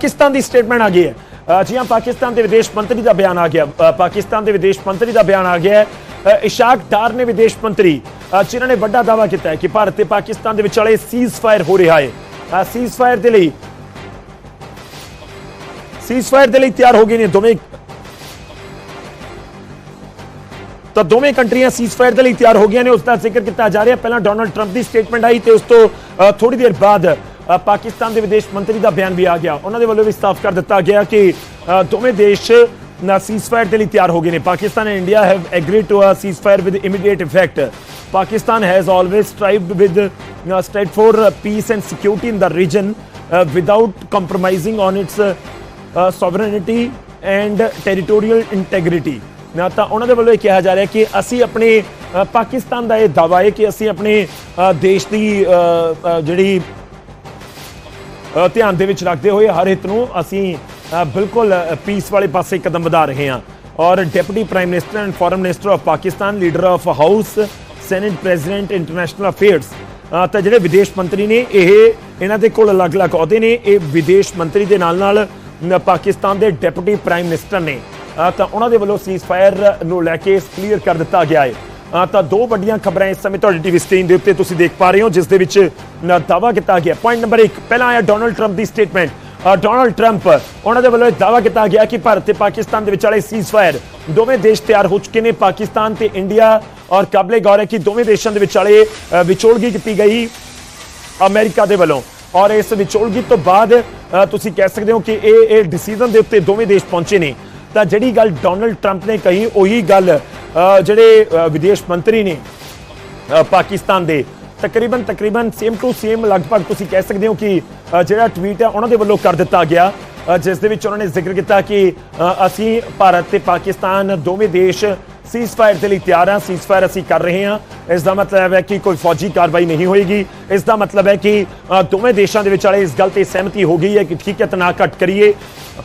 पाकिस्तान की स्टेटमेंट आ गई है। जी हाँ, पाकिस्तान के विदेश मंत्री का बयान आ गया। पाकिस्तान के विदेश मंत्री का बयान आ गया है। इशाक डार ने विदेश मंत्री जिन्होंने बड़ा दावा किया है कि भारत ते पाकिस्तान के विचाले सीज फायर हो रहा है। सीज फायर के लिए तैयार हो गए ने दोवें, तो दोवें कंट्रियां सीज फायर के लिए तैयार हो गई ने। उसका जिक्र किया जा रहा है। पहला डोनाल्ड ट्रंप की स्टेटमेंट आई तो उस तो थोड़ी देर बाद पाकिस्तान के विदेश मंत्री का बयान भी आ गया। उन्होंने वालों भी साफ कर दिता गया कि दोवें देश सीज फायर के लिए तैयार हो गए हैं। Pakistan and India have agreed to a ceasefire with immediate effect. Pakistan has always strived with strive for peace and security in the region without compromising on its sovereignty and territorial integrity. तो उन्होंने वालों कहा जा रहा है कि असी अपने पाकिस्तान का यह दावा है कि असी अपने देश की जी ध्यान दे विच रखते हुए हर हित नूं असी बिल्कुल पीस वाले पासे कदम बढ़ा रहे हैं। और deputy prime minister and foreign minister of Pakistan, leader of house senate president international affairs, तो जिहड़े विदेश मंत्री ने इन्हां दे कोल अलग अलग अहुदे ने। ये विदेश मंत्री के नाल पाकिस्तान के डिप्टी प्राइम मिनिस्टर ने, तो उन्होंने वालों सीज फायर नूं लैके क्लीयर कर दिता गया है। तो दो वड्डियां खबरां इस समय तुहाडी टीवी स्क्रीन के उत्ते तुसीं देख पा रहे हो, जिस दे विच दावा किया गया। पॉइंट नंबर 1 पहला आया डोनाल्ड ट्रंप की स्टेटमेंट। डोनाल्ड ट्रंप उन्होंने वालों दावा किया गया कि भारत ते पाकिस्तान के विचाले सीज फायर दोवें देश तैयार हो चुके हैं। पाकिस्तान ते इंडिया और काबिले गौर है कि दोवें देशों के विचाले विचोलगी की गई अमेरिका के वालों। और इस विचोलगी तो बाद तुसीं कह सकते हो कि ये डिसीजन के उत्ते दोवें देश पहुंचे ने। तो जिहड़ी गल डोनाल्ड ट्रंप ने कही उही गल जिहड़े विदेश मंत्री ने पाकिस्तान के तकरीबन सेम टू सेम लगभग तुसीं कह सकते हो कि जिहड़ा ट्वीट है उन्होंने वालों कर दिता गया, जिस दे विच उन्होंने जिक्र किया कि असी भारत ते पाकिस्तान दोवें देश सीज फायर के लिए तैयार हैं। सीज फायर असी कर रहे हैं। इसका मतलब है कि कोई फौजी कार्रवाई नहीं होएगी। इसका मतलब है कि दोवें देशों के विचाले इस गल ते सहमति हो गई है कि ठीक है तनाव घट करिए।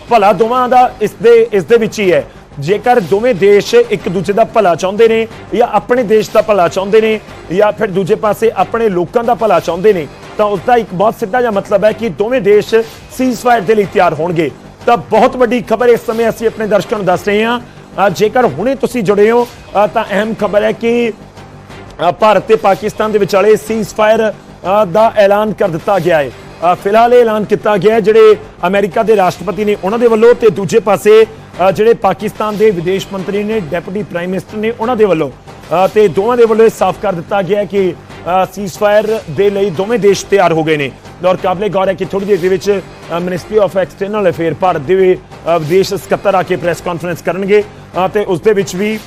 भला दोवां दा इस दे विच ही है। जेकर दोवें देश एक दूजे का भला चाहते हैं या अपने देश का भला चाहते हैं या फिर दूजे पासे अपने लोगों का भला चाहते हैं, तो उसका एक बहुत सीधा जिहा मतलब है कि दोवें देश सीज फायर के लिए तैयार होणगे। तो बहुत वड्डी खबर इस समय असीं अपने दर्शकों को दस रहे हैं। जेकर हुणे तुसीं जुड़े हो तो अहम खबर है कि भारत ते पाकिस्तान के विचाले सीज फायर का ऐलान कर दिता गया है। फिलहाल ऐलान किया गया है जिहड़े अमेरिका के राष्ट्रपति ने उन्होंने वालों, ते दूजे पासे जिहड़े पाकिस्तान के विदेश मंत्री ने डिप्टी प्राइम मिनिस्टर ने उन्होंने वालों, ते दोवां दे वालों साफ कर दिता गया है कि सीज फायर दे लई दोवें देश तैयार हो गए हैं। और काबिले गौर है कि थोड़ी देर which ministry of external affair Bharat के विदेश सकत्तर आके प्रेस कॉन्फ्रेंस करनगे, ते उस दे विच भी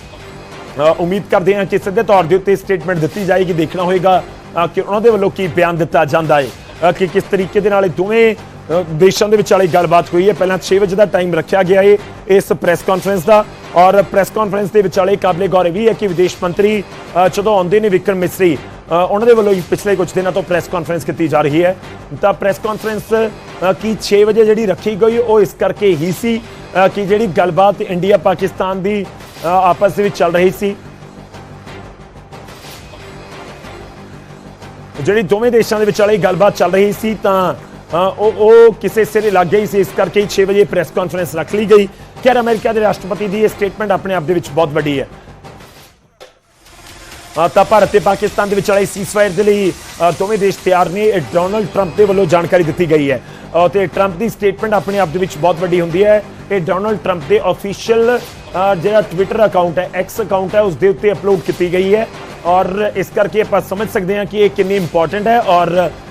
उम्मीद करते हैं कि सीधे तौर के उत्ते स्टेटमेंट दी जाएगी। देखना होगा कि उन्होंने वालों की बयान दिता जाता है कि किस तरीके दे नाल दोवें देशों के विचाले गलबात हुई है। पहला 6 बजे का टाइम रखा गया है इस प्रेस कॉन्फ्रेंस का। और प्रेस कॉन्फ्रेंस के विचाले काबिले गौर भी है कि विदेश मंत्री जो आते हैं विक्रम मिसरी, उन्होंने वालों पिछले कुछ दिनों तो प्रेस कॉन्फ्रेंस की जा रही है। तो प्रेस कॉन्फ्रेंस की 6 बजे जी रखी गई वो इस करके ही सी कि जी गलबात इंडिया पाकिस्तान की आपस में चल रही सी, जी दोवें देशों के विचाले गलबात चल रही सी, तो किसी सिरे लग गई सी। इस करके 6 बजे प्रेस कॉन्फ्रेंस रख ली गई। खैर अमेरिका के राष्ट्रपति की यह स्टेटमेंट अपने आप के बहुत बड़ी है। तो भारत ते पाकिस्तान के विचाले सीज फायर के लिए दोवें देश तैयार ने। डोनाल्ड ट्रंप के वालों जानकारी दी गई है। तो ट्रंप की स्टेटमेंट अपने आप के बहुत बड़ी होंगी है। ये डोनाल्ड ट्रंप के ऑफिशियल जो ट्विटर अकाउंट है, एक्स अकाउंट है, उसके उत्ते अपलोड की गई है। और इस करके आप समझ सकते हैं कि ये कितनी इंपॉर्टेंट है।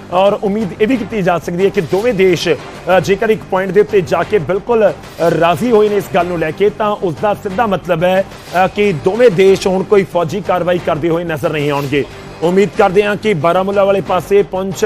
और उम्मीद ये भी की जा सकती है कि दोवें देश जेकर एक पॉइंट के उत्ते जाके बिल्कुल राजी होए ने इस गल नूं लैके, तो उसका सीधा मतलब है कि दोवें देश हुण कोई फौजी कार्रवाई करते हुए नज़र नहीं आउणगे। उम्मीद करते हैं कि बारामूला वाले पासे, पुंछ,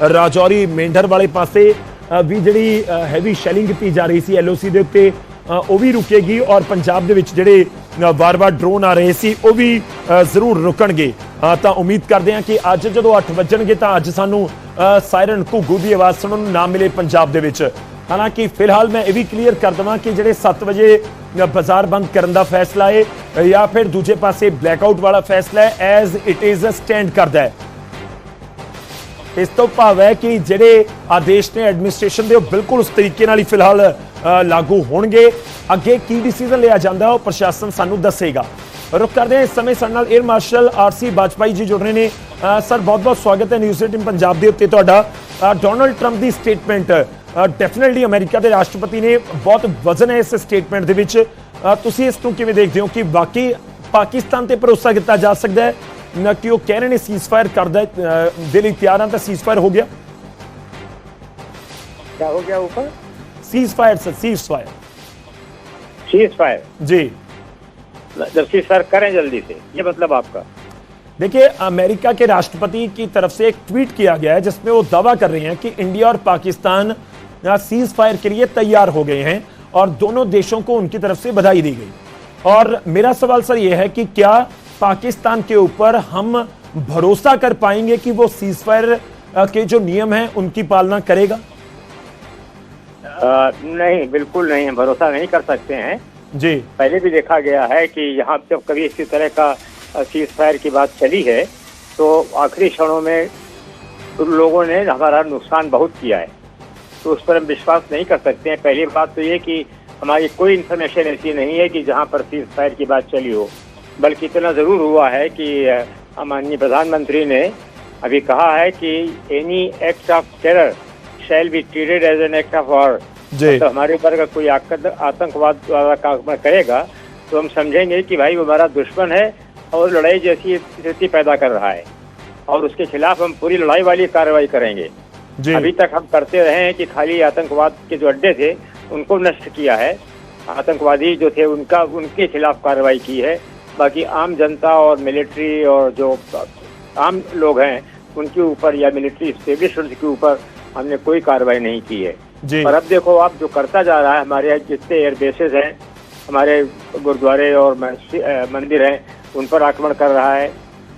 राजौरी, मेंढर वाले पासे भी जिहड़ी हैवी शैलिंग की जा रही सी LOC के उत्ते वो भी रुकेगी। और पंजाब दे विच जिहड़े बार बार ड्रोन आ रहे सी वो भी जरूर रुकणगे। तो उम्मीद करते हैं कि अज जो 8 वजणगे तो अज सानू सायरन घुग्गू की आवाज़ सुनने ना मिले पंजाब दे विच। हालांकि फिलहाल मैं ये भी क्लीयर कर देवां कि जिहड़े 7 बजे बाजार बंद करने का फैसला है या फिर दूजे पासे ब्लैकआउट वाला फैसला है, एज इट इज़ स्टैंड करता है। ਇਸ ਤੋਂ ਭਾਵ ਹੈ ਕਿ ਜਿਹੜੇ ਆਦੇਸ਼ ਨੇ ਐਡਮਿਨਿਸਟ੍ਰੇਸ਼ਨ ਦੇ ਉਹ ਬਿਲਕੁਲ ਉਸ ਤਰੀਕੇ ਨਾਲ ਹੀ ਫਿਲਹਾਲ ਲਾਗੂ ਹੋਣਗੇ। ਅੱਗੇ ਕੀ ਡਿਸੀਜਨ ਲਿਆ ਜਾਂਦਾ ਉਹ ਪ੍ਰਸ਼ਾਸਨ ਸਾਨੂੰ ਦੱਸੇਗਾ। रुख करते हैं इस समय साडे नाल air marshal RC Vajpayee ji जुड़ रहे हैं। सर बहुत बहुत स्वागत है न्यूज़ 18 पंजाब के उत्ते तुहाडा। डोनाल्ड ट्रंप की स्टेटमेंट डेफिनेटली अमेरिका के राष्ट्रपति ने बहुत वजन है इस स्टेटमेंट के विच, तुसीं इस नूं किवें देखदे हो कि वाकई पाकिस्तान ते भरोसा किया जा सकता है कि वो कह रहे हैं सीज फायर करदा दे लई तैयार हां, तां सीज फायर हो गया? क्या हो गया ऊपर? Ceasefire sir, ceasefire. Ceasefire जी, जब सीज फायर करें जल्दी से, ये मतलब आपका? देखिए अमेरिका के राष्ट्रपति की तरफ से एक ट्वीट किया गया है जिसमें वो दावा कर रहे हैं कि इंडिया और पाकिस्तान सीज फायर के लिए तैयार हो गए हैं और दोनों देशों को उनकी तरफ से बधाई दी गई। और मेरा सवाल सर ये है कि क्या पाकिस्तान के ऊपर हम भरोसा कर पाएंगे कि वो सीज फायर के जो नियम हैं उनकी पालना करेगा? नहीं, बिल्कुल नहीं, हम भरोसा नहीं कर सकते हैं जी। पहले भी देखा गया है कि यहाँ जब कभी इसी तरह का सीज फायर की बात चली है तो आखिरी क्षणों में लोगों ने हमारा नुकसान बहुत किया है, तो उस पर हम विश्वास नहीं कर सकते हैं। पहली बात तो ये कि हमारी कोई इन्फॉर्मेशन ऐसी नहीं है कि जहाँ पर सीज फायर की बात चली हो, बल्कि इतना ज़रूर हुआ है कि माननीय प्रधानमंत्री ने अभी कहा है कि any act of terror shall be treated as an act of war. तो हमारे ऊपर अगर कोई आतंकवाद का करेगा तो हम समझेंगे कि भाई वो हमारा दुश्मन है और लड़ाई जैसी स्थिति पैदा कर रहा है और उसके खिलाफ हम पूरी लड़ाई वाली कार्रवाई करेंगे। अभी तक हम करते रहे हैं कि खाली आतंकवाद के जो अड्डे थे उनको नष्ट किया है, आतंकवादी जो थे उनके खिलाफ कार्रवाई की है, बाकी आम जनता और मिलिट्री और जो आम लोग हैं उनके ऊपर या मिलिट्री एस्टेब्लिशमेंट के ऊपर हमने कोई कार्रवाई नहीं की है। और अब देखो आप जो करता जा रहा है, हमारे यहाँ जितने एयर बेसेस हैं, हमारे गुरुद्वारे और मंदिर हैं, उन पर आक्रमण कर रहा है,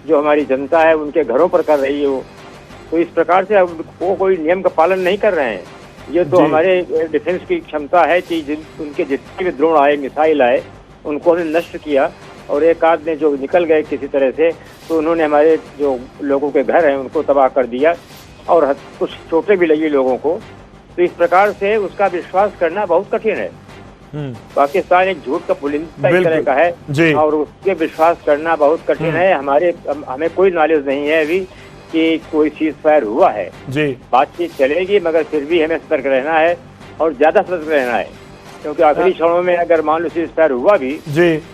जो हमारी जनता है उनके घरों पर कर रही है वो। तो इस प्रकार से वो कोई नियम का पालन नहीं कर रहे हैं। ये तो हमारे डिफेंस की क्षमता है कि उनके जितने भी ड्रोन आए, मिसाइल आए, उनको हमने नष्ट किया और एक आध जो निकल गए किसी तरह से तो उन्होंने हमारे जो लोगों के घर हैं उनको तबाह कर दिया और कुछ चोटें भी लगी लोगों को। तो इस प्रकार से उसका विश्वास करना बहुत कठिन है। पाकिस्तान एक झूठ का पुलिंदा इस तरह का है और उसके विश्वास करना बहुत कठिन है। हमें कोई नॉलेज नहीं है अभी कि कोई सीज फायर हुआ है। बातचीत चलेगी मगर फिर भी हमें सतर्क रहना है और ज्यादा सतर्क रहना है, क्योंकि आखिरी क्षणों में अगर मान लो सीज फायर हुआ भी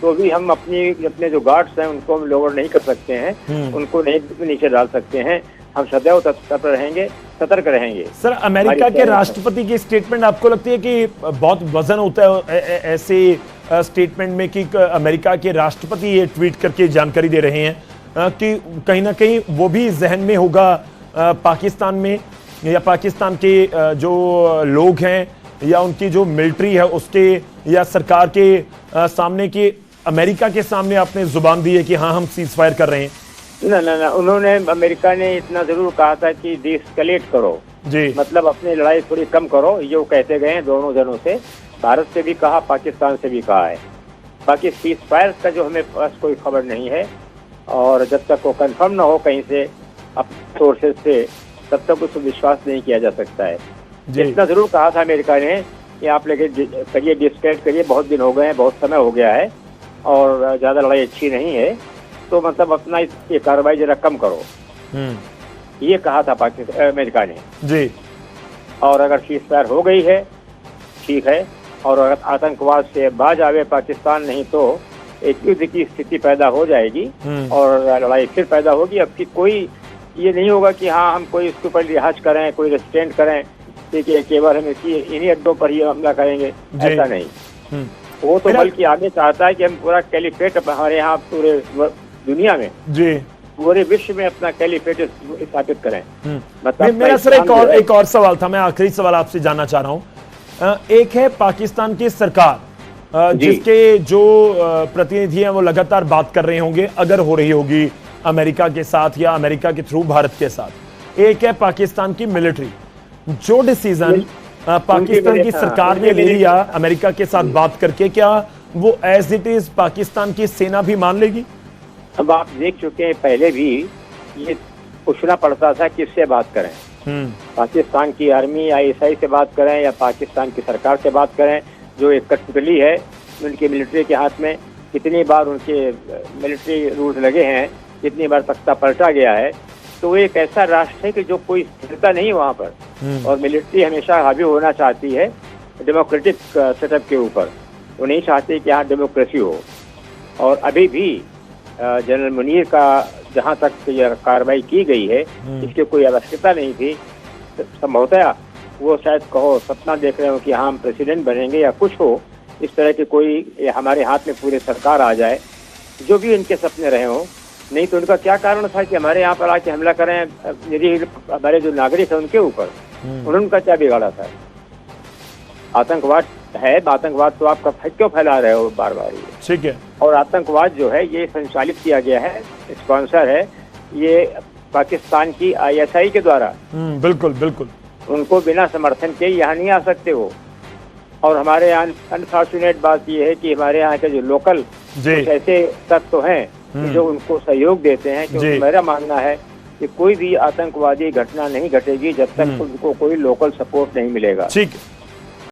तो भी हम अपने जो गार्ड्स हैं उनको हम लोअर नहीं कर सकते हैं, उनको नहीं नीचे डाल सकते हैं। हम सदैव तत्पर रहेंगे, सतर्क रहेंगे। सर अमेरिका के राष्ट्रपति की स्टेटमेंट आपको लगती है कि बहुत वजन होता है ऐसे स्टेटमेंट में कि अमेरिका के राष्ट्रपति ये ट्वीट करके जानकारी दे रहे हैं कि कहीं ना कहीं वो भी जहन में होगा पाकिस्तान में या पाकिस्तान के जो लोग हैं या उनकी जो मिलिट्री है उसके या सरकार के सामने कि अमेरिका के सामने आपने जुबान दी है कि हाँ हम सीज फायर कर रहे हैं? ना, उन्होंने अमेरिका ने इतना जरूर कहा था कि डिस्कलेट करो जी, मतलब अपनी लड़ाई थोड़ी कम करो, ये वो कहते गए हैं दोनों जनों से। भारत से भी कहा, पाकिस्तान से भी कहा है। बाकी सीज फायर का जो हमें पास कोई खबर नहीं है और जब तक वो कंफर्म ना हो कहीं से अपने सोर्सेज से तब तक उसको विश्वास नहीं किया जा सकता है। इतना जरूर कहा था अमेरिका ने कि आप लेके करिए, डिस्कलेट करिए, बहुत दिन हो गए हैं, बहुत समय हो गया है और ज्यादा लड़ाई अच्छी नहीं है, तो मतलब अपना ये कार्रवाई जरा कम करो, ये कहा था अमेरिका ने जी। और अगर सीज फायर हो गई है ठीक है, और अगर आतंकवाद से बाज आवे पाकिस्तान, नहीं तो एक युद्ध की स्थिति पैदा हो जाएगी और लड़ाई फिर पैदा होगी। अब की कोई ये नहीं होगा कि हाँ हम कोई इसके ऊपर लिहाज करें, कोई रेस्ट्रेंट करें कि केवल हम इन्हीं अड्डों पर ही हमला करेंगे, ऐसा नहीं। वो तो बल्कि आगे चाहता है कि हम पूरा कैलिफेट हमारे यहाँ पूरे दुनिया में जी, पूरे विश्व में अपना कैलिफेट स्थापित करें। मतलब मेरा सर एक और सवाल था, मैं आखिरी सवाल आपसे जानना चाह रहा हूँ। एक है पाकिस्तान की सरकार जिसके जो प्रतिनिधि हैं वो लगातार बात कर रहे होंगे, अगर हो रही होगी अमेरिका के साथ या अमेरिका के थ्रू भारत के साथ। एक है पाकिस्तान की मिलिट्री, जो डिसीजन पाकिस्तान की सरकार ने ले लिया अमेरिका के साथ बात करके, क्या वो एज इट इज पाकिस्तान की सेना भी मान लेगी? अब आप देख चुके हैं पहले भी ये पूछना पड़ता था किससे बात करें, पाकिस्तान की आर्मी ISI से बात करें या पाकिस्तान की सरकार से बात करें, जो एक कठपुतली है उनकी मिलिट्री के हाथ में। कितनी बार उनके मिलिट्री रूल्स लगे हैं, कितनी बार तख्ता पलटा गया है। तो वो एक ऐसा राष्ट्र है कि जो कोई स्थिरता नहीं वहाँ पर, और मिलिट्री हमेशा हावी होना चाहती है डेमोक्रेटिक सेटअप के ऊपर। वो नहीं चाहती कि यहाँ डेमोक्रेसी हो। और अभी भी जनरल मुनीर का जहाँ तक यह कार्रवाई की गई है, इसकी कोई आवश्यकता नहीं थी। संभवतः वो शायद कहो सपना देख रहे हो कि हम प्रेसिडेंट बनेंगे या कुछ हो इस तरह के, कोई हमारे हाथ में पूरी सरकार आ जाए, जो भी इनके सपने रहे हों। नहीं तो उनका क्या कारण था कि हमारे यहाँ पर आके हमला करें, यदि हमारे जो नागरिक हैं उनके ऊपर, उन्होंने उनका क्या बिगाड़ा था? आतंकवाद है, आतंकवाद तो आप क्यों फैला रहे हो बार बार? ठीक है। और आतंकवाद जो है ये संचालित किया गया है, स्पॉन्सर है ये पाकिस्तान की ISI के द्वारा। बिल्कुल बिल्कुल। उनको बिना समर्थन के यहाँ नहीं आ सकते हो। और हमारे यहाँ अनफॉर्चुनेट बात यह है कि हमारे यहाँ के जो लोकल ऐसे तत्व हैं जो उनको सहयोग देते हैं, क्योंकि मेरा मानना है कि कोई भी आतंकवादी घटना नहीं घटेगी जब तक उनको कोई लोकल सपोर्ट नहीं मिलेगा। ठीक है।